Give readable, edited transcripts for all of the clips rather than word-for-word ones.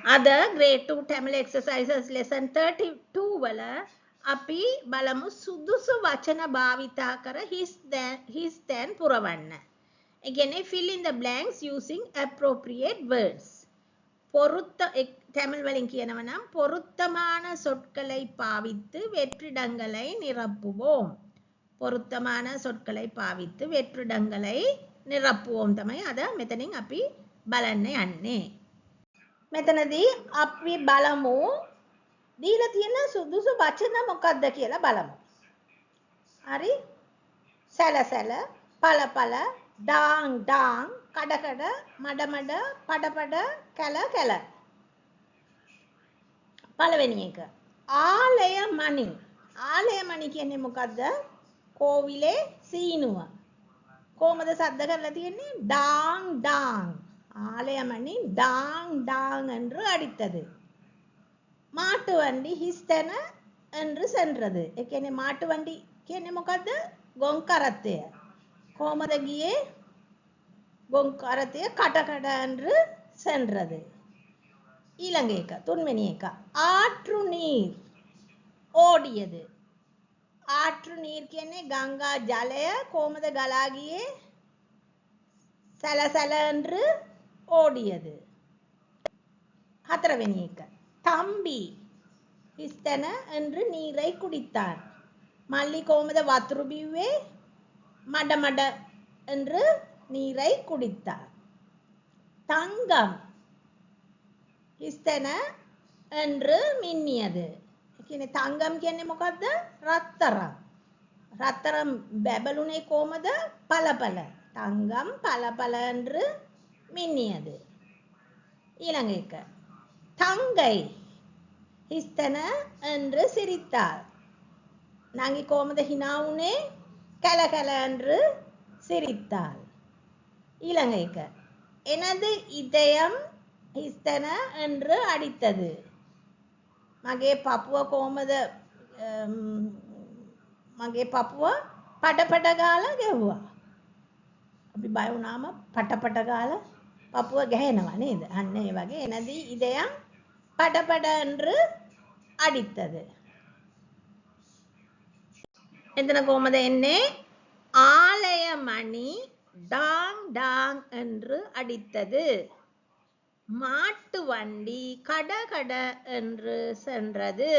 other grade 2 Tamil exercises lesson 32 වල අපි බලමු සුදුසු වචන භාවිතා කර his then පුරවන්න. ඒ කියන්නේ fill in the blanks using appropriate words. பொருத்த தமிழ் வழின் කියනවා නම් பொருத்தமான சொற்களை பாவித்து வெற்றிடங்களை நிரப்புவோம். பொருத்தமான சொற்களை பாவித்து வெற்றிடங்களை නිරප්පුවෝම් තමයි අද මෙතනින් අපි බලන්න යන්නේ. මෙතනදී අපි බලමු දීලා තියෙන සුදුසු වචන මොකක්ද කියලා බලමු. හරි? සැලසැල, පළපළ, ඩාං ඩාං, කඩ කඩ, මඩ මඩ, පඩ පඩ, කැල කැල. පළවෙනි එක. ආලය මණි. ආලය මණි කියන්නේ මොකද්ද? කෝවිලේ සීනුව. කොහමද සද්ද කරලා තියෙන්නේ? டாங் டாங். ஆலயமணி டாங் டாங் என்று அடித்தது. மாட்டு வண்டி හිස්තැන என்று சென்றது. ඒ කියන්නේ මාட்டு වண்டி කියන්නේ මොකද්ද? ගොන් කරත්තය. කොහමද ගියේ? ගොන් කරත්තය කඩ කඩ என்று சென்றது. ඊළඟ එක තුන්වෙනි එක. ආற்று நீர் ஓடியது. ආற்று நீர் කියන්නේ ගංගා ජලය කොහමද ගලා ගියේ? සැලසැල என்று ஓடியது. හතරවෙනි එක. தம்பி හිස්තැන என்று நீரை குடித்தான். மல்லி කොහමද වතුරු බිව්වේ? මඩ මඩ என்று நீரை குடித்தார். தங்கம் හිස්තැන என்று மின்னியது. කියන්නේ තංගම් කියන්නේ මොකද්ද? රත්තරන්. රත්තරන් බැබළුනේ කොහමද? පළපළ. තංගම් பலபல என்று மின்னியது. ඊළඟ එක. தங்கை හිස්තැන என்று சிரித்தாள். නංගි කොහමද hina උනේ? කැල කැල என்று சிரித்தாள். ඊළඟ එක. எனது இதயம் හිස්තැන என்று அடித்தது. මගේ පපුව කොහමද මගේ පපුව පඩපඩ ගාලා ගැහුවා. අපි බය වුණාම පටපට ගාලා පපුව ගැහෙනවා නේද? අන්න ඒ වගේ எனது இதயம் படபட என்று அடித்தது. එතන කොහමද එන්නේ? ஆலயமணி டாங் டாங் என்று அடித்தது. மாட்டு வண்டி கட கட என்று சென்றது.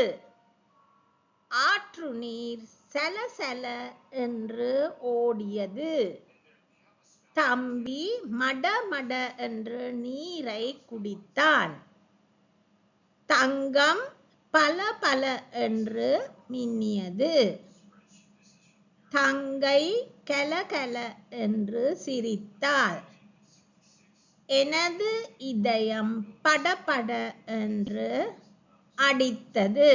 ஆற்று நீர் செல செல என்று ஓடியது. தம்பி மட மட என்று நீரை குடித்தான். தங்கம் பல பல என்று மின்னியது. தங்கை கெல கெல என்று சிரித்தாள். எனது இதயம் படபட என்று අඩිත්තது.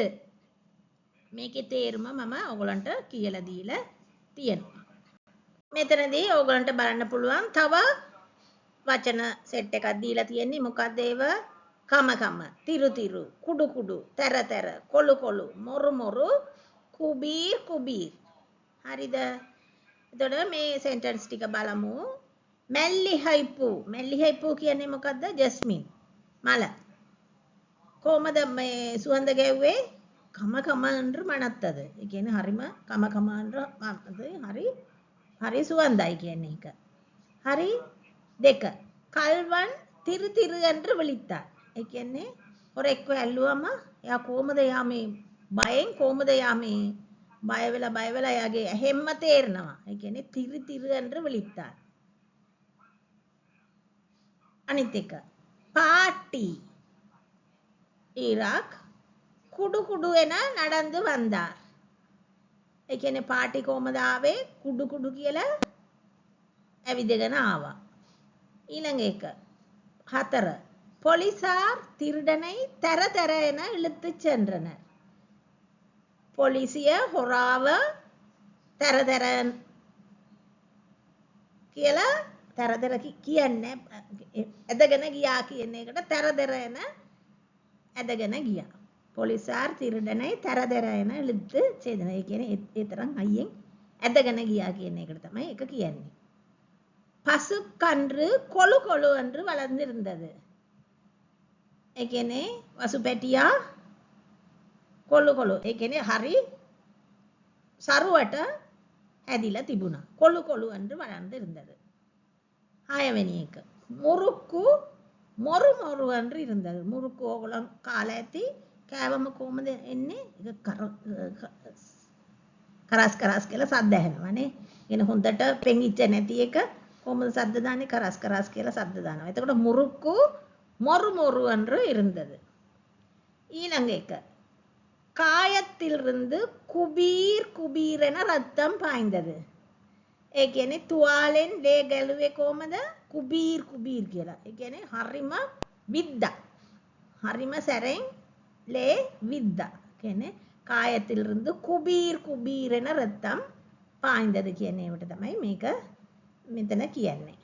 මේකේ තේරුම මම ඔයගලන්ට කියලා දීලා තියෙනවා. මෙතනදී ඔයගලන්ට බලන්න පුළුවන් තව වචන සෙට් එකක් දීලා තියෙන්නේ. මොකක්ද ඒව? කම කම, තිරු තිරු, කුඩු කුඩු, තැර තැර, කොළු කොළු, මොරු මොරු, කුබීර් කුබීර්. හරිද? එතකොට මේ සෙන්ටෙන්ස් ටික බලමු. මැල්ලිහයිපු. මැල්ලිහයිපු කියන්නේ මොකද්ද? ජස්මින් මල. කොහමද මේ සුවඳ ගැව්වේ? කම කම என்று මනත්තද. ඒ කියන්නේ හරිම කම කම හරි හරි සුවඳයි කියන්නේ එක. හරි දෙක. කල්වන් තිරු තිරු என்று විളിத்தார். ඒ කියන්නේ හොරෙක්ව ඇල්ලුවම එයා කොහමද යා මේ බයෙන් කොහමද යා මේ බය වෙලා එයාගේ ඇහෙම්ම තේරෙනවා. ඒ කියන්නේ තිරු තිරු என்று විളിத்தார். අනිත් එක. පාටි ඊරාක් කුඩු කුඩු එන නඩන්දු වන්දාර්. ඒ කියන්නේ පාටි කොහමද ආවේ? කුඩු කුඩු කියලා ඇවිදගෙන ආවා. ඊළඟ එක. 4. போலீசார் திருடனை தர தர என இழுத்துச் சென்றனர். පොලිසිය හොරාව තර තර කියලා තර තර කියන්නේ ඇදගෙන ගියා කියන එකට තර තර එන ඇදගෙන ගියා. පොලිසාර් තිරඩனை තර තර එන ඉழுத்து ඡේදන. ඒ කියන්නේ ඒ තරම් අයියෙන් ඇදගෙන ගියා කියන එකට තමයි ඒක කියන්නේ. பசுக்கன்று கொழு கொழு என்று வளர்ந்திருந்தது. ඒ කියන්නේ වසුපැටියා කොළු කොළු. ඒ කියන්නේ හරි සරුවට හැදිලා තිබුණා. කොළු කොළු என்று வளர்ந்து இருந்தது. 6 වෙනි එක. මුරුක්කු මොරු මොරු என்று இருந்தது. මුරුක්කු ඕගොල්ලෝ කාලා ඇති කෑවම කොහමද එන්නේ? ඒක කරස් කරස් කියලා සද්ද ඇහෙනවානේ. එන හොඳට පෙඟිච්ච නැති එක කොහමද සද්ද දාන්නේ? කරස් කරස් කියලා සද්ද දානවා. එතකොට මුරුක්කු මොරු මොරු என்று இருந்தது. ඊළඟ එක. காயத்திலிருந்து குபீர் குபீர் என ரத்தம் பாய்ந்தது. ඒ කියන්නේ තුවාලෙන් ලේ ගැලුවේ කොහමද? කුබීර් කුබීර් කියලා. ඒ කියන්නේ හරිම විද්දා. හරිම සැරෙන් ලේ විද්දා. කියන්නේ කායத்திலிருந்து குபீர் குபீர் என ரத்தம் පාய்ந்தது කියන්නේ ඒවට තමයි මේක මෙතන කියන්නේ.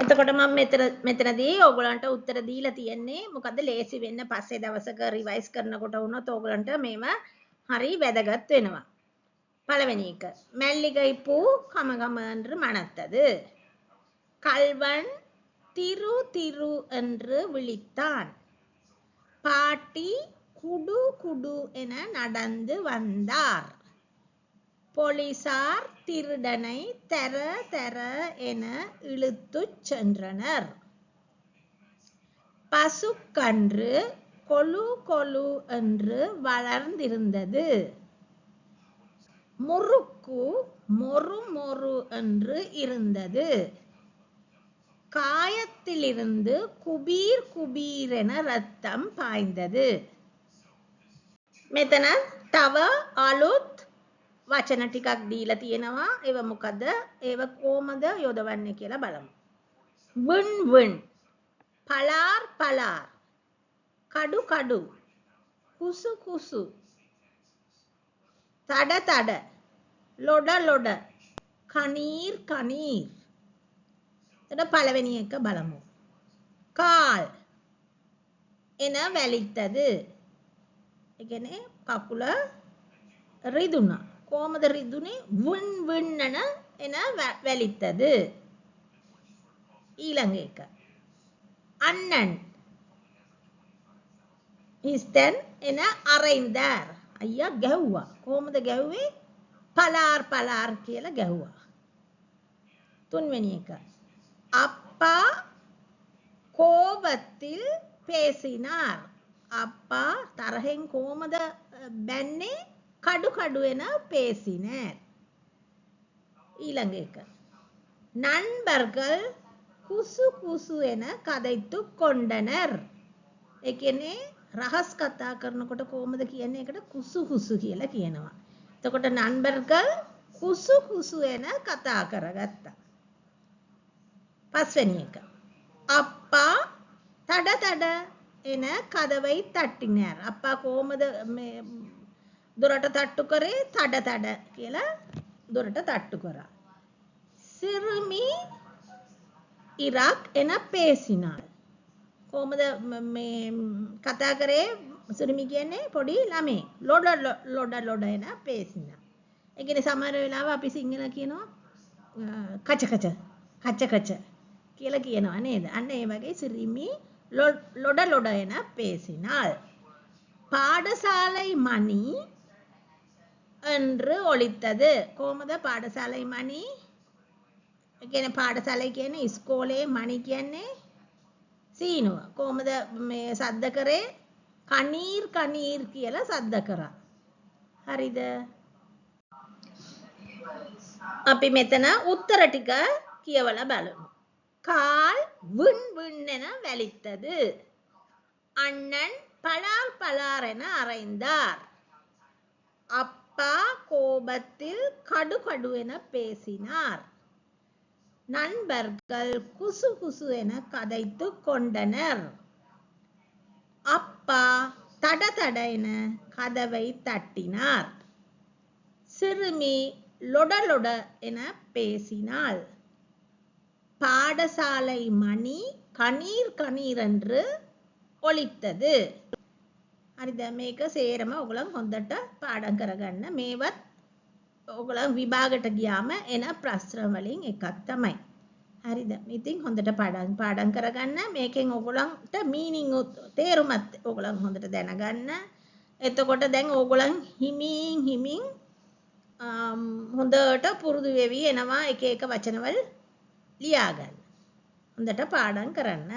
එතකොට මම මෙතනදී ඕගලන්ට උත්තර දීලා තියෙන්නේ මොකද්ද ලේසි වෙන්න පස්සේ දවසක රිවයිස් කරනකොට වුණොත් ඕගලන්ට මේව හරි වැදගත් වෙනවා. பழவெனி එක மல்லிகை பூ கமகம என்று மணத்தது. கல்வன் திரு திரு என்று விழித்தான். பாட்டி குடு குடு என நடந்து வந்தார். போலீசார் திருடனை தர தர என இழுத்துச் சென்றனர். பசுக்கன்று கொலு கொலு என்று வளர்ந்திருந்தது. முறுக்கு மொறு மொறு என்று இருந்தது. காயத்திலிருந்து குபீர் குபீர் என ரத்தம் பாய்ந்தது. මෙතන තව අලුත් වචන ටිකක් දීලා තියෙනවා. ඒව මොකද? ඒව කොහමද යොදවන්නේ කියලා බලමු. වුන් වුන්, පලාර් පලාර්, කඩු කඩු, කුසු කුසු, තඩ තඩ, ලොඩ ලොඩ, කනීර් කනීර්. එතන පළවෙනි එක බලමු. කාල් එන වැලිත්තද. ඒ කියන්නේ කකුල රිදුණා. කොහමද රිදුනේ? වුන් වුන්නන එන වැලිත්තද. ඊළඟ එක. අන්නන් ඉස්තන් එන අරින්දර්. අයියා ගැහුවා. කොහමද ගැහුවේ? පලාර් පලාර් කියලා ගැහුවා. තුන්වෙනි එක. அப்பா கோபத்தில் பேசினார். அப்பா තරහෙන් කොහමද බැන්නේ? කඩු කඩු එන பேசினார். ඊළඟ එක. நண்பர்கள் குசு குசு என கதைத்துக் கொண்டனர். ඒ කියන්නේ රහස් කතා කරනකොට කොහමද කියන්නේ? ඒකට කුසු කුසු කියලා කියනවා. එතකොට නන්බර්ගල් කුසු කුසු එන කතා කරගත්තා. පස්වෙනි එක. අප්පා තඩ තඩ එන කදවයි තට්ටිනාர். අප්පා කොහමද මේ දොරට තට්ටු කරේ? තඩ තඩ කියලා දොරට තට්ටු කරා. සිරුමි ඉරක් එන பேசினார். කොහමද මේ කතා කරේ? සිරුමි කියන්නේ පොඩි ළමයි. ලොඩ ලොඩ ලොඩ එන பேசினார். ඒ කියන්නේ සමහර වෙලාව අපි සිංහල කියනවා කච කච කච කච කියලා කියනවා නේද? අන්න ඒ වගේ සිරිමි ලොඩ ලොඩ එන பேசினார். பாடசாலை மணி என்று ஒலித்தது. කොහමද පාඩසාලයි මණි? ඒ කියන්නේ පාඩසාලයි කියන්නේ ඉස්කෝලේ, මණි කියන්නේ සීනුව. කොහමද මේ සද්ද කරේ? කනීර් කනීර් කියලා සද්ද කරා. හරිද? අපි මෙතන උත්තර ටික කියවලා බලමු. கால் விண் விண்ணென வலித்தது. அண்ணன் பலார் பலார் என அறைந்தார். அப்பா கோபத்தில் கடு கடு என பேசினார். நண்பர்கள் குசு குசு என கதைத்துக் கொண்டனர். அப்பா தட தட என கதவை தட்டினார். சிறுமி லொட லொட என பேசினாள். பாடசாலை மணி கணீர் கணீர் என்று ஒலித்தது. හරිද? මේක සේරම ඔයගොල්ලන් හොඳට පාඩම් කරගන්න. මේවත් ඔයගොල්ලන් විභාගයට ගියාම එන ප්‍රශ්න වලින් එකක් තමයි. හරිද? ඉතින් හොඳට පාඩම් කරගන්න. මේකෙන් ඕගොල්ලන්ට මීනින් තේරුමත් ඕගොල්ලන් හොඳට දැනගන්න. එතකොට දැන් ඕගොල්ලන් හිමින් හොඳට පුරුදු වෙවි එනවා එක එක වචනවල ලියාගන්න. හොඳට පාඩම් කරන්න.